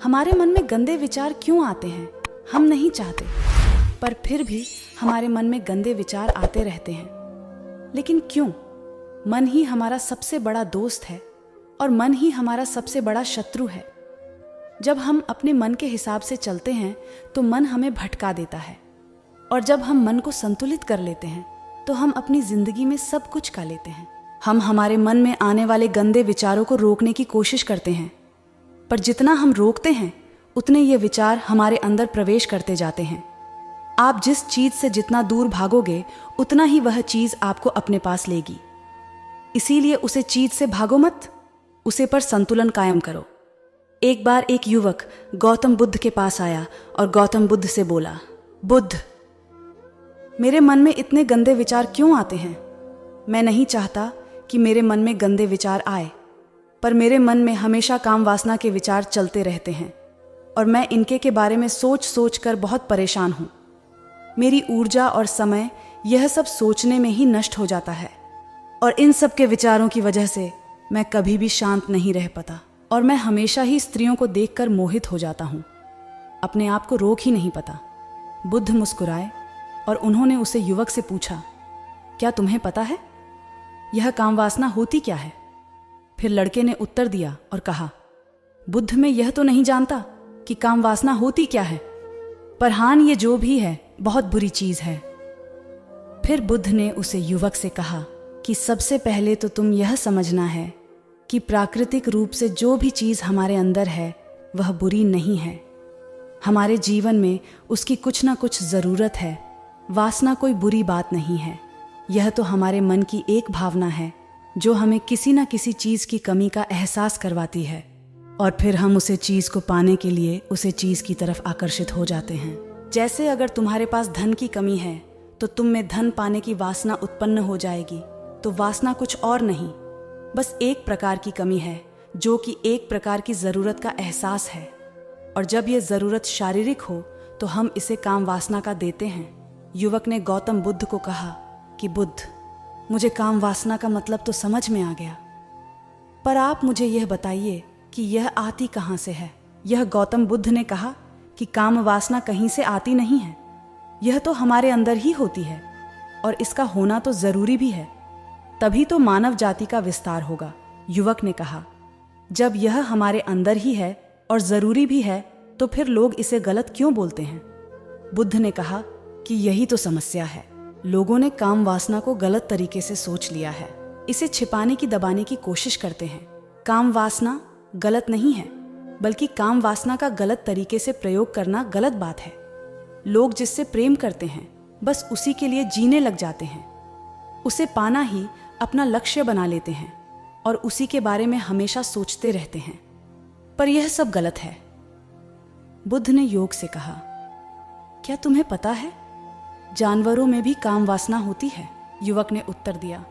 हमारे मन में गंदे विचार क्यों आते हैं? हम नहीं चाहते, पर फिर भी हमारे मन में गंदे विचार आते रहते हैं। लेकिन क्यों? मन ही हमारा सबसे बड़ा दोस्त है और मन ही हमारा सबसे बड़ा शत्रु है। जब हम अपने मन के हिसाब से चलते हैं तो मन हमें भटका देता है, और जब हम मन को संतुलित कर लेते हैं तो हम अपनी जिंदगी में सब कुछ का लेते हैं। हम हमारे मन में आने वाले गंदे विचारों को रोकने की कोशिश करते हैं, पर जितना हम रोकते हैं उतने ये विचार हमारे अंदर प्रवेश करते जाते हैं। आप जिस चीज से जितना दूर भागोगे उतना ही वह चीज आपको अपने पास लेगी। इसीलिए उसे चीज से भागो मत, उसे पर संतुलन कायम करो। एक बार एक युवक गौतम बुद्ध के पास आया और गौतम बुद्ध से बोला, बुद्ध, मेरे मन में इतने गंदे विचार क्यों आते हैं? मैं नहीं चाहता कि मेरे मन में गंदे विचार आए, पर मेरे मन में हमेशा काम वासना के विचार चलते रहते हैं और मैं इनके के बारे में सोच सोच कर बहुत परेशान हूँ। मेरी ऊर्जा और समय यह सब सोचने में ही नष्ट हो जाता है, और इन सब के विचारों की वजह से मैं कभी भी शांत नहीं रह पाता, और मैं हमेशा ही स्त्रियों को देखकर मोहित हो जाता हूँ। अपने आप को रोक ही नहीं पाता। बुद्ध मुस्कुराए और उन्होंने उसे युवक से पूछा, क्या तुम्हें पता है यह काम वासना होती क्या है? फिर लड़के ने उत्तर दिया और कहा, बुद्ध, मैं यह तो नहीं जानता कि काम वासना होती क्या है, पर हाँ, ये जो भी है बहुत बुरी चीज है। फिर बुद्ध ने उसे युवक से कहा कि सबसे पहले तो तुम यह समझना है कि प्राकृतिक रूप से जो भी चीज हमारे अंदर है वह बुरी नहीं है। हमारे जीवन में उसकी कुछ ना कुछ जरूरत है। वासना कोई बुरी बात नहीं है, यह तो हमारे मन की एक भावना है जो हमें किसी न किसी चीज की कमी का एहसास करवाती है, और फिर हम उसे चीज को पाने के लिए उसे चीज की तरफ आकर्षित हो जाते हैं। जैसे अगर तुम्हारे पास धन की कमी है तो तुम में धन पाने की वासना उत्पन्न हो जाएगी। तो वासना कुछ और नहीं, बस एक प्रकार की कमी है जो कि एक प्रकार की जरूरत का एहसास है, और जब यह जरूरत शारीरिक हो तो हम इसे काम वासना का देते हैं। युवक ने गौतम बुद्ध को कहा कि बुद्ध, मुझे काम वासना का मतलब तो समझ में आ गया, पर आप मुझे यह बताइए कि यह आती कहाँ से है? यह गौतम बुद्ध ने कहा कि काम वासना कहीं से आती नहीं है, यह तो हमारे अंदर ही होती है, और इसका होना तो जरूरी भी है, तभी तो मानव जाति का विस्तार होगा। युवक ने कहा, जब यह हमारे अंदर ही है और जरूरी भी है तो फिर लोग इसे गलत क्यों बोलते हैं? बुद्ध ने कहा कि यही तो समस्या है। लोगों ने काम वासना को गलत तरीके से सोच लिया है, इसे छिपाने की दबाने की कोशिश करते हैं। काम वासना गलत नहीं है, बल्कि काम वासना का गलत तरीके से प्रयोग करना गलत बात है। लोग जिससे प्रेम करते हैं बस उसी के लिए जीने लग जाते हैं, उसे पाना ही अपना लक्ष्य बना लेते हैं और उसी के बारे में हमेशा सोचते रहते हैं, पर यह सब गलत है। बुद्ध ने योग से कहा, क्या तुम्हें पता है जानवरों में भी काम वासना होती है? युवक ने उत्तर दिया,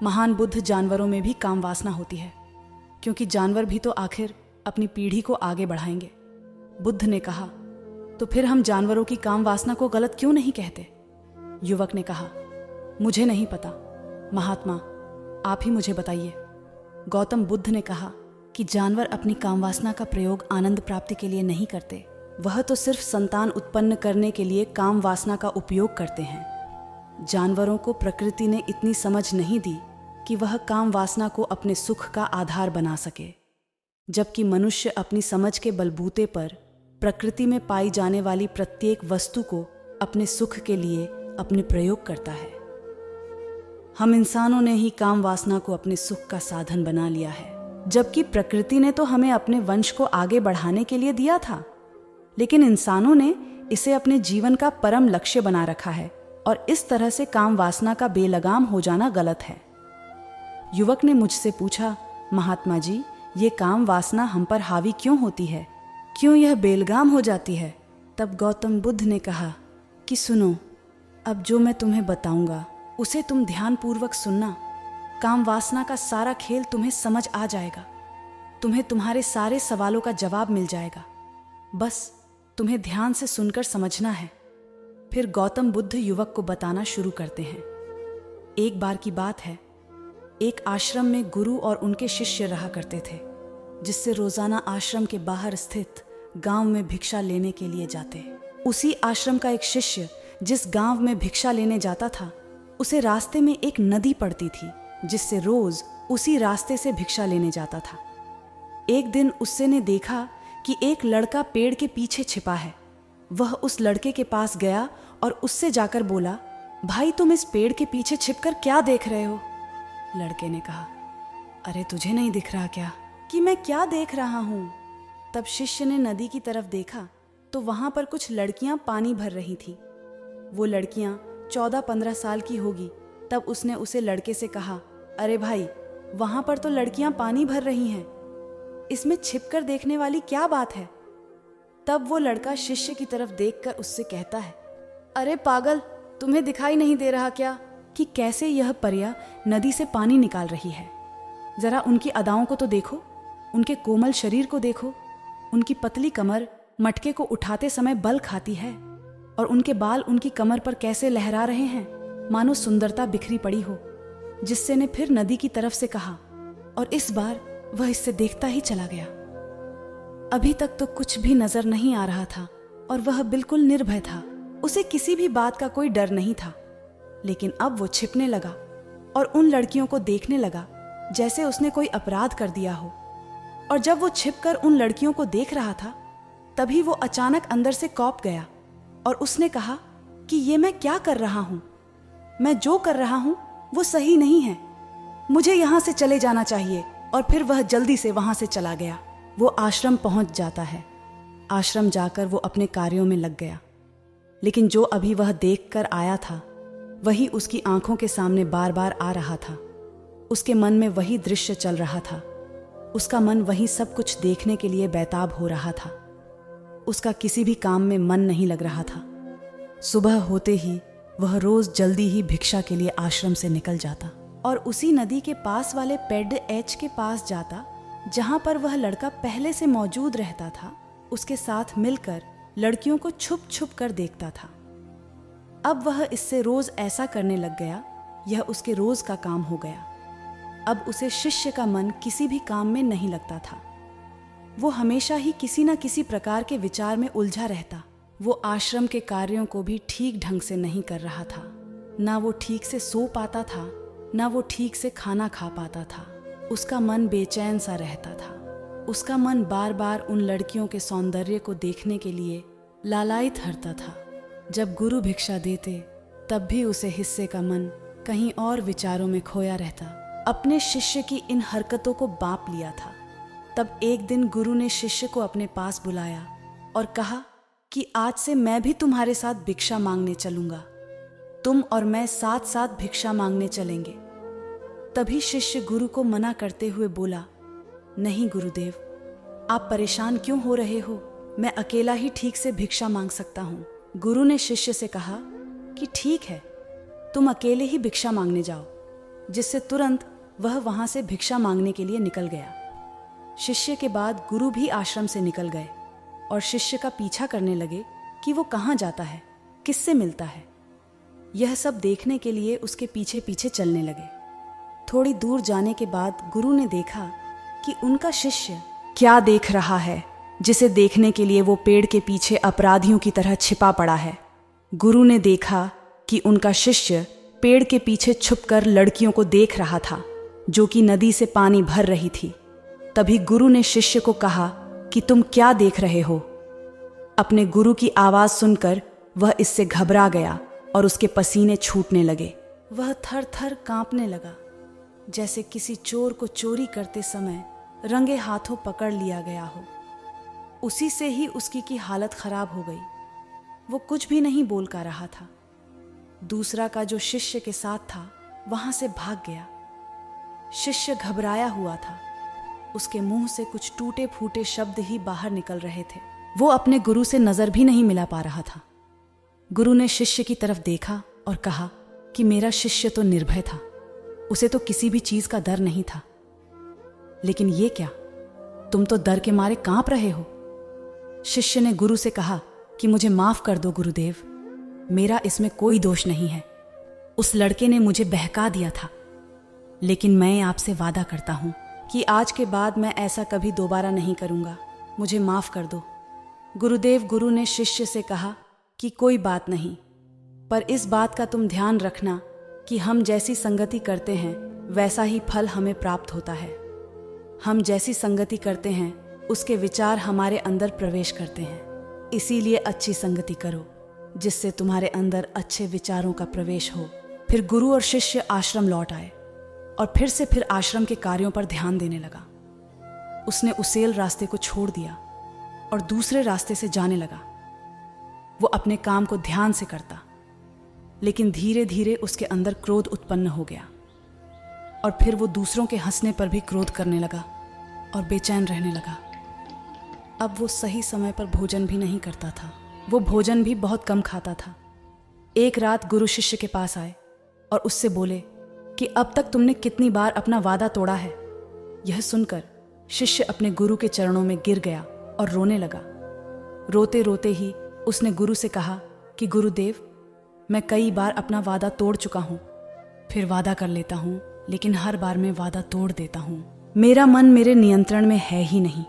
महान बुद्ध, जानवरों में भी काम वासना होती है, क्योंकि जानवर भी तो आखिर अपनी पीढ़ी को आगे बढ़ाएंगे। बुद्ध ने कहा, तो फिर हम जानवरों की काम वासना को गलत क्यों नहीं कहते? युवक ने कहा, मुझे नहीं पता महात्मा, आप ही मुझे बताइए। गौतम बुद्ध ने कहा कि जानवर अपनी काम वासना का प्रयोग आनंद प्राप्ति के लिए नहीं करते, वह तो सिर्फ संतान उत्पन्न करने के लिए काम वासना का उपयोग करते हैं। जानवरों को प्रकृति ने इतनी समझ नहीं दी कि वह काम वासना को अपने सुख का आधार बना सके, जबकि मनुष्य अपनी समझ के बलबूते पर प्रकृति में पाई जाने वाली प्रत्येक वस्तु को अपने सुख के लिए अपने प्रयोग करता है। हम इंसानों ने ही काम वासना को अपने सुख का साधन बना लिया है, जबकि प्रकृति ने तो हमें अपने वंश को आगे बढ़ाने के लिए दिया था, लेकिन इंसानों ने इसे अपने जीवन का परम लक्ष्य बना रखा है, और इस तरह से काम वासना का बेलगाम हो जाना गलत है। युवक ने मुझसे पूछा, महात्मा जी, ये काम वासना हम पर हावी क्यों होती है? क्यों यह बेलगाम हो जाती है? तब गौतम बुद्ध ने कहा कि सुनो, अब जो मैं तुम्हें बताऊंगा उसे तुम ध्यानपूर्वक सुनना। काम वासना का सारा खेल तुम्हें समझ आ जाएगा, तुम्हें तुम्हारे सारे सवालों का जवाब मिल जाएगा, बस तुम्हें ध्यान से सुनकर समझना है। फिर गौतम बुद्ध युवक को बताना शुरू करते हैं। एक बार की बात है, एक आश्रम में गुरु और उनके शिष्य रहा करते थे, जिससे रोजाना आश्रम के बाहर स्थित गांव में भिक्षा लेने के लिए जाते। उसी आश्रम का एक शिष्य जिस गांव में भिक्षा लेने जाता था, उसे रास्ते में एक नदी पड़ती थी जिससे रोज उसी रास्ते से भिक्षा लेने जाता था। एक दिन उससे ने देखा कि एक लड़का पेड़ के पीछे छिपा है। वह उस लड़के के पास गया और उससे जाकर बोला, भाई तुम इस पेड़ के पीछे छिपकर क्या देख रहे हो? लड़के ने कहा, अरे तुझे नहीं दिख रहा क्या कि मैं क्या देख रहा हूँ? तब शिष्य ने नदी की तरफ देखा तो वहां पर कुछ लड़कियां पानी भर रही थीं। वो लड़कियां 14-15 साल की होगी। तब उसने उसे लड़के से कहा, अरे भाई वहां पर तो लड़कियां पानी भर रही हैं, इसमें छिपकर देखने वाली क्या बात है? तब वो लड़का शिष्य की तरफ देखकर उससे कहता है, अरे पागल, तुम्हें दिखाई नहीं दे रहा क्या कि कैसे यह परियां नदी से पानी निकाल रही है? जरा उनकी अदाओं को तो देखो, उनके कोमल शरीर को देखो, उनकी पतली कमर मटके को उठाते समय बल खाती है और उनके बाल उनकी कमर पर कैसे लहरा रहे हैं, मानो सुंदरता बिखरी पड़ी हो। जिससे ने फिर नदी की तरफ से कहा और इस बार वह इससे देखता ही चला गया। अभी तक तो कुछ भी नजर नहीं आ रहा था और वह बिल्कुल निर्भय था। उसे किसी भी बात का कोई डर नहीं था। लेकिन अब वो छिपने लगा और उन लड़कियों को देखने लगा जैसे उसने कोई अपराध कर दिया हो। और जब वो छिपकर उन लड़कियों को देख रहा था, तभी वो अचानक अंदर से कौंप गया और उसने कहा कि ये मैं क्या कर रहा हूं? मैं जो कर रहा हूं वो सही नहीं है, मुझे यहां से चले जाना चाहिए। और फिर वह जल्दी से वहां से चला गया। वो आश्रम पहुंच जाता है। आश्रम जाकर वो अपने कार्यों में लग गया। लेकिन जो अभी वह देख कर आया था वही उसकी आंखों के सामने बार बार आ रहा था। उसके मन में वही दृश्य चल रहा था। उसका मन वही सब कुछ देखने के लिए बेताब हो रहा था। उसका किसी भी काम में मन नहीं लग रहा था। सुबह होते ही वह रोज जल्दी ही भिक्षा के लिए आश्रम से निकल जाता और उसी नदी के पास वाले पेड एच के पास जाता जहां पर वह लड़का पहले से मौजूद रहता था। उसके साथ मिलकर लड़कियों को छुप छुप कर देखता था। अब वह इससे रोज ऐसा करने लग गया। यह उसके रोज का काम हो गया। अब उसे शिष्य का मन किसी भी काम में नहीं लगता था। वो हमेशा ही किसी न किसी प्रकार के विचार में उलझा रहता। वो आश्रम के कार्यों को भी ठीक ढंग से नहीं कर रहा था। ना वो ठीक से सो पाता था, ना वो ठीक से खाना खा पाता था। उसका मन बेचैन सा रहता था। उसका मन बार बार उन लड़कियों के सौंदर्य को देखने के लिए लालायित हरता था। जब गुरु भिक्षा देते तब भी उसे हिस्से का मन कहीं और विचारों में खोया रहता। अपने शिष्य की इन हरकतों को बांप लिया था। तब एक दिन गुरु ने शिष्य को अपने पास बुलाया और कहा कि आज से मैं भी तुम्हारे साथ भिक्षा मांगने चलूंगा। तुम और मैं साथ साथ भिक्षा मांगने चलेंगे। तभी शिष्य गुरु को मना करते हुए बोला, नहीं गुरुदेव, आप परेशान क्यों हो रहे हो? मैं अकेला ही ठीक से भिक्षा मांग सकता हूँ। गुरु ने शिष्य से कहा कि ठीक है, तुम अकेले ही भिक्षा मांगने जाओ। जिससे तुरंत वह वहां से भिक्षा मांगने के लिए निकल गया। शिष्य के बाद गुरु भी आश्रम से निकल गए और शिष्य का पीछा करने लगे कि वो कहाँ जाता है, किससे मिलता है। यह सब देखने के लिए उसके पीछे पीछे चलने लगे। थोड़ी दूर जाने के बाद गुरु ने देखा कि उनका शिष्य क्या देख रहा है, जिसे देखने के लिए वो पेड़ के पीछे अपराधियों की तरह छिपा पड़ा है। गुरु ने देखा कि उनका शिष्य पेड़ के पीछे छुपकर लड़कियों को देख रहा था जो कि नदी से पानी भर रही थी। तभी गुरु ने शिष्य को कहा कि तुम क्या देख रहे हो? अपने गुरु की आवाज सुनकर वह इससे घबरा गया और उसके पसीने छूटने लगे। वह थर थर कांपने लगा, जैसे किसी चोर को चोरी करते समय रंगे हाथों पकड़ लिया गया हो। उसी से ही उसकी की हालत खराब हो गई। वो कुछ भी नहीं बोल कर रहा था। दूसरा का जो शिष्य के साथ था वहां से भाग गया। शिष्य घबराया हुआ था। उसके मुंह से कुछ टूटे फूटे शब्द ही बाहर निकल रहे थे। वो अपने गुरु से नजर भी नहीं मिला पा रहा था। गुरु ने शिष्य की तरफ देखा और कहा कि मेरा शिष्य तो निर्भय था, उसे तो किसी भी चीज का डर नहीं था। लेकिन ये क्या, तुम तो डर के मारे कांप रहे हो। शिष्य ने गुरु से कहा कि मुझे माफ कर दो गुरुदेव, मेरा इसमें कोई दोष नहीं है। उस लड़के ने मुझे बहका दिया था, लेकिन मैं आपसे वादा करता हूं कि आज के बाद मैं ऐसा कभी दोबारा नहीं करूंगा। मुझे माफ कर दो। गुरुदेव, गुरु ने शिष्य से कहा कि कोई बात नहीं, पर इस बात का तुम ध्यान रखना कि हम जैसी संगति करते हैं वैसा ही फल हमें प्राप्त होता है। हम जैसी संगति करते हैं उसके विचार हमारे अंदर प्रवेश करते हैं। इसीलिए अच्छी संगति करो जिससे तुम्हारे अंदर अच्छे विचारों का प्रवेश हो। फिर गुरु और शिष्य आश्रम लौट आए और फिर आश्रम के कार्यों पर ध्यान देने लगा। उसने उसेल रास्ते को छोड़ दिया और दूसरे रास्ते से जाने लगा। वो अपने काम को ध्यान से करता, लेकिन धीरे धीरे उसके अंदर क्रोध उत्पन्न हो गया और फिर वो दूसरों के हंसने पर भी क्रोध करने लगा और बेचैन रहने लगा। अब वो सही समय पर भोजन भी नहीं करता था। वो भोजन भी बहुत कम खाता था। एक रात गुरु शिष्य के पास आए और उससे बोले कि अब तक तुमने कितनी बार अपना वादा तोड़ा है। यह सुनकर शिष्य अपने गुरु के चरणों में गिर गया और रोने लगा। रोते रोते ही उसने गुरु से कहा कि गुरुदेव, मैं कई बार अपना वादा तोड़ चुका हूँ। फिर वादा कर लेता हूँ, लेकिन हर बार मैं वादा तोड़ देता हूँ। मेरा मन मेरे नियंत्रण में है ही नहीं।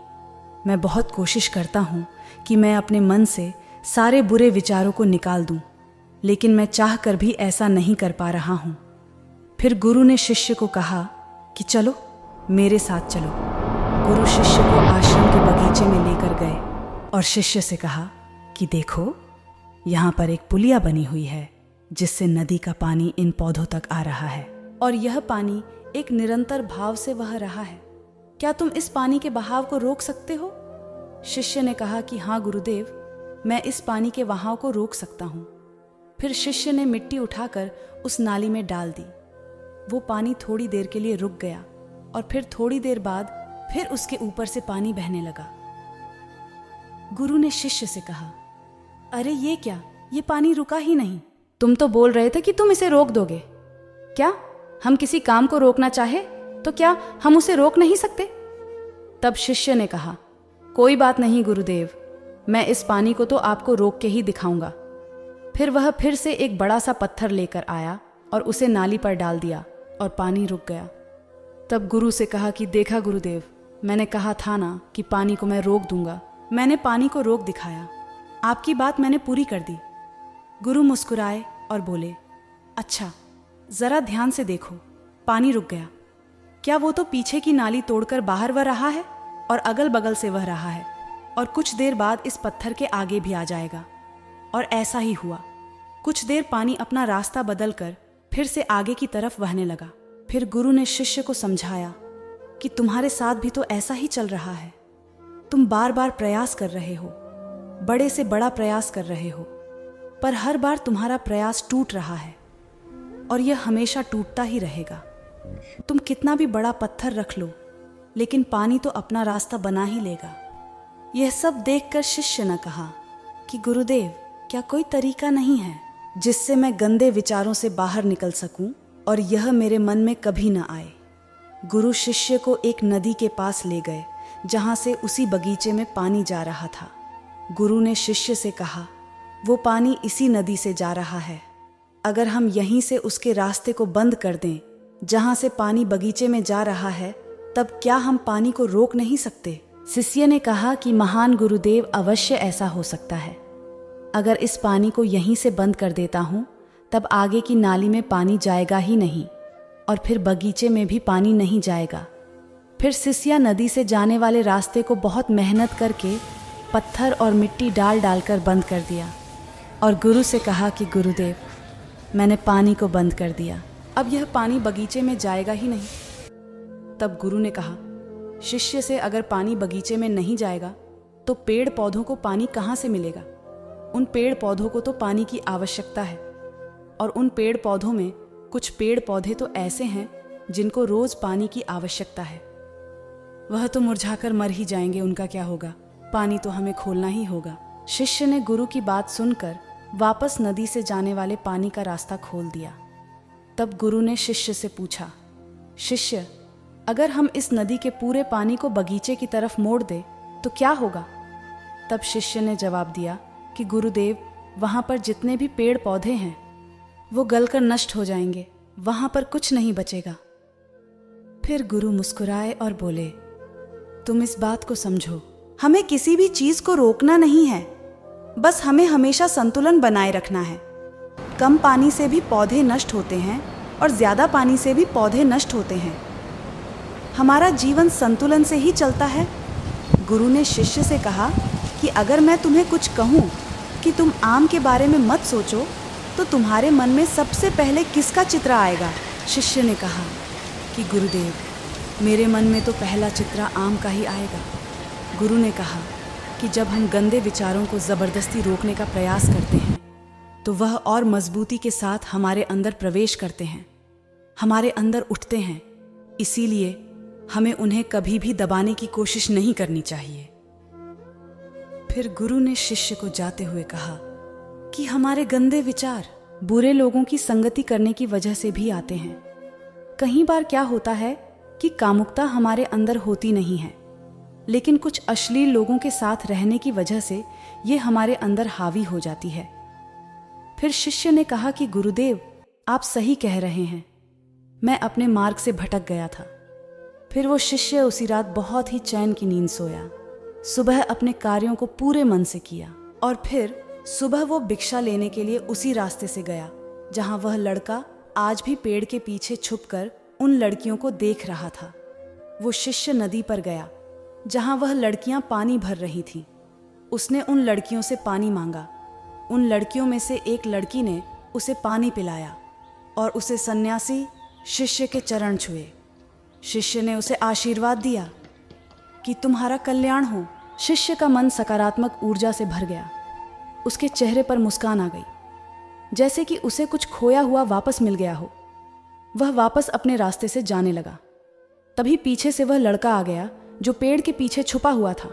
मैं बहुत कोशिश करता हूँ कि मैं अपने मन से सारे बुरे विचारों को निकाल दूँ, लेकिन मैं चाह कर भी ऐसा नहीं कर पा रहा हूँ। फिर गुरु ने शिष्य को कहा कि चलो मेरे साथ चलो। गुरु शिष्य को आश्रम के बगीचे में लेकर गए और शिष्य से कहा कि देखो, यहाँ पर एक पुलिया बनी हुई है जिससे नदी का पानी इन पौधों तक आ रहा है और यह पानी एक निरंतर भाव से बह रहा है। क्या तुम इस पानी के बहाव को रोक सकते हो? शिष्य ने कहा कि हाँ गुरुदेव, मैं इस पानी के बहाव को रोक सकता हूँ। फिर शिष्य ने मिट्टी उठाकर उस नाली में डाल दी। वो पानी थोड़ी देर के लिए रुक गया और फिर थोड़ी देर बाद फिर उसके ऊपर से पानी बहने लगा। गुरु ने शिष्य से कहा, अरे ये क्या, ये पानी रुका ही नहीं। तुम तो बोल रहे थे कि तुम इसे रोक दोगे। क्या हम किसी काम को रोकना चाहे तो क्या हम उसे रोक नहीं सकते? तब शिष्य ने कहा, कोई बात नहीं गुरुदेव, मैं इस पानी को तो आपको रोक के ही दिखाऊंगा। फिर वह फिर से एक बड़ा सा पत्थर लेकर आया और उसे नाली पर डाल दिया और पानी रुक गया। तब गुरु से कहा कि देखा गुरुदेव, मैंने कहा था ना कि पानी को मैं रोक दूंगा। मैंने पानी को रोक दिखाया। आपकी बात मैंने पूरी कर दी। गुरु मुस्कुराए और बोले, अच्छा, जरा ध्यान से देखो, पानी रुक गया। क्या वो तो पीछे की नाली तोड़कर बाहर बह रहा है और अगल बगल से बह रहा है और कुछ देर बाद इस पत्थर के आगे भी आ जाएगा। और ऐसा ही हुआ। कुछ देर पानी अपना रास्ता बदलकर फिर से आगे की तरफ बहने लगा। फिर गुरु ने शिष्य को समझाया कि तुम्हारे साथ भी तो ऐसा ही चल रहा है। तुम बार बार प्रयास कर रहे हो, बड़े से बड़ा प्रयास कर रहे हो, पर हर बार तुम्हारा प्रयास टूट रहा है और यह हमेशा टूटता ही रहेगा। तुम कितना भी बड़ा पत्थर रख लो, लेकिन पानी तो अपना रास्ता बना ही लेगा। यह सब देखकर शिष्य ने कहा कि गुरुदेव, क्या कोई तरीका नहीं है जिससे मैं गंदे विचारों से बाहर निकल सकूं और यह मेरे मन में कभी न आए? गुरु शिष्य को एक नदी के पास ले गए जहां से उसी बगीचे में पानी जा रहा था। गुरु ने शिष्य से कहा, वो पानी इसी नदी से जा रहा है। अगर हम यहीं से उसके रास्ते को बंद कर दें जहां से पानी बगीचे में जा रहा है, तब क्या हम पानी को रोक नहीं सकते? शिष्य ने कहा कि महान गुरुदेव, अवश्य ऐसा हो सकता है। अगर इस पानी को यहीं से बंद कर देता हूँ तब आगे की नाली में पानी जाएगा ही नहीं और फिर बगीचे में भी पानी नहीं जाएगा। फिर शिष्य नदी से जाने वाले रास्ते को बहुत मेहनत करके पत्थर और मिट्टी डाल डालकर बंद कर दिया और गुरु से कहा कि गुरुदेव, मैंने पानी को बंद कर दिया, अब यह पानी बगीचे में जाएगा ही नहीं। तब गुरु ने कहा शिष्य से, अगर पानी बगीचे में नहीं जाएगा तो पेड़ पौधों को पानी कहाँ से मिलेगा? उन पेड़ पौधों को तो पानी की आवश्यकता है और उन पेड़ पौधों में कुछ पेड़ पौधे तो ऐसे हैं जिनको रोज पानी की आवश्यकता है। वह तो मुरझाकर मर ही जाएंगे, उनका क्या होगा? पानी तो हमें खोलना ही होगा। शिष्य ने गुरु की बात सुनकर वापस नदी से जाने वाले पानी का रास्ता खोल दिया। तब गुरु ने शिष्य से पूछा, शिष्य, अगर हम इस नदी के पूरे पानी को बगीचे की तरफ मोड़ दें तो क्या होगा? तब शिष्य ने जवाब दिया कि गुरुदेव, वहाँ पर जितने भी पेड़ पौधे हैं वो गलकर नष्ट हो जाएंगे, वहाँ पर कुछ नहीं बचेगा। फिर गुरु मुस्कुराए और बोले, तुम इस बात को समझो, हमें किसी भी चीज को रोकना नहीं है, बस हमें हमेशा संतुलन बनाए रखना है। कम पानी से भी पौधे नष्ट होते हैं और ज्यादा पानी से भी पौधे नष्ट होते हैं। हमारा जीवन संतुलन से ही चलता है। गुरु ने शिष्य से कहा कि अगर मैं तुम्हें कुछ कहूँ कि तुम आम के बारे में मत सोचो, तो तुम्हारे मन में सबसे पहले किसका चित्र आएगा? शिष्य ने कहा कि गुरुदेव, मेरे मन में तो पहला चित्र आम का ही आएगा। गुरु ने कहा कि जब हम गंदे विचारों को ज़बरदस्ती रोकने का प्रयास करते हैं तो वह और मजबूती के साथ हमारे अंदर प्रवेश करते हैं, हमारे अंदर उठते हैं। इसीलिए हमें उन्हें कभी भी दबाने की कोशिश नहीं करनी चाहिए। फिर गुरु ने शिष्य को जाते हुए कहा कि हमारे गंदे विचार बुरे लोगों की संगति करने की वजह से भी आते हैं। कई बार क्या होता है कि कामुकता हमारे अंदर होती नहीं है, लेकिन कुछ अश्लील लोगों के साथ रहने की वजह से ये हमारे अंदर हावी हो जाती है। फिर शिष्य ने कहा कि गुरुदेव, आप सही कह रहे हैं, मैं अपने मार्ग से भटक गया था। फिर वो शिष्य उसी रात बहुत ही चैन की नींद सोया। सुबह अपने कार्यों को पूरे मन से किया और फिर सुबह वो भिक्षा लेने के लिए उसी रास्ते से गया जहां वह लड़का आज भी पेड़ के पीछे छुपकर उन लड़कियों को देख रहा था। वो शिष्य नदी पर गया जहां वह लड़कियां पानी भर रही थीं। उसने उन लड़कियों से पानी मांगा। उन लड़कियों में से एक लड़की ने उसे पानी पिलाया और उसे सन्यासी शिष्य के चरण छुए। शिष्य ने उसे आशीर्वाद दिया कि तुम्हारा कल्याण हो। शिष्य का मन सकारात्मक ऊर्जा से भर गया। उसके चेहरे पर मुस्कान आ गई, जैसे कि उसे कुछ खोया हुआ वापस मिल गया हो। वह वापस अपने रास्ते से जाने लगा। तभी पीछे से वह लड़का आ गया जो पेड़ के पीछे छुपा हुआ था।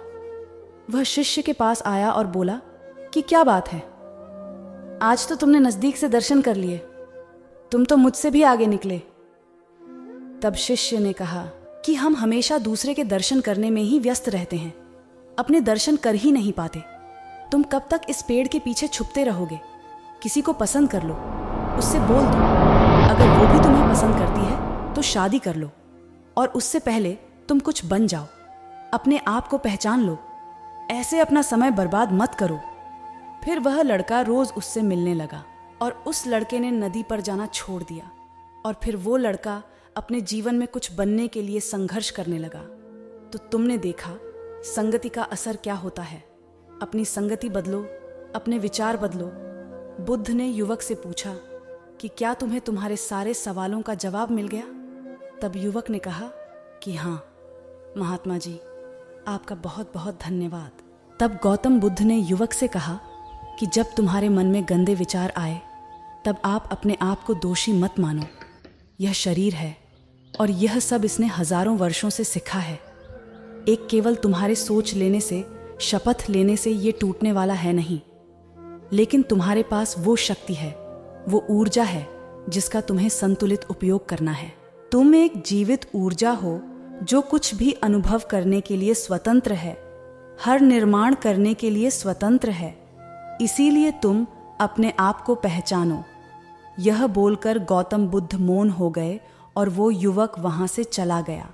वह शिष्य के पास आया और बोला कि क्या बात है, आज तो तुमने नजदीक से दर्शन कर लिए, तुम तो मुझसे भी आगे निकले। तब शिष्य ने कहा कि हम हमेशा दूसरे के दर्शन करने में ही व्यस्त रहते हैं, अपने दर्शन कर ही नहीं पाते। तुम कब तक इस पेड़ के पीछे छुपते रहोगे? किसी को पसंद कर लो, उससे बोल दो। अगर वो भी तुम्हें पसंद करती है तो शादी कर लो, और उससे पहले तुम कुछ बन जाओ। अपने आप को पहचान लो, ऐसे अपना समय बर्बाद मत करो। फिर वह लड़का रोज उससे मिलने लगा और उस लड़के ने नदी पर जाना छोड़ दिया। और फिर वो लड़का अपने जीवन में कुछ बनने के लिए संघर्ष करने लगा। तो तुमने देखा संगति का असर क्या होता है। अपनी संगति बदलो, अपने विचार बदलो। बुद्ध ने युवक से पूछा कि क्या तुम्हें तुम्हारे सारे सवालों का जवाब मिल गया? तब युवक ने कहा कि हाँ महात्मा जी, आपका बहुत बहुत धन्यवाद। तब गौतम बुद्ध ने युवक से कहा कि जब तुम्हारे मन में गंदे विचार आए तब आप अपने आप को दोषी मत मानो। यह शरीर है और यह सब इसने हजारों वर्षों से सीखा है। एक केवल तुम्हारे सोच लेने से, शपथ लेने से ये टूटने वाला है नहीं, लेकिन तुम्हारे पास वो शक्ति है, वो ऊर्जा है जिसका तुम्हें संतुलित उपयोग करना है। तुम एक जीवित ऊर्जा हो जो कुछ भी अनुभव करने के लिए स्वतंत्र है, हर निर्माण करने के लिए स्वतंत्र है। इसीलिए तुम अपने आप को पहचानो। यह बोलकर गौतम बुद्ध मौन हो गए और वो युवक वहां से चला गया।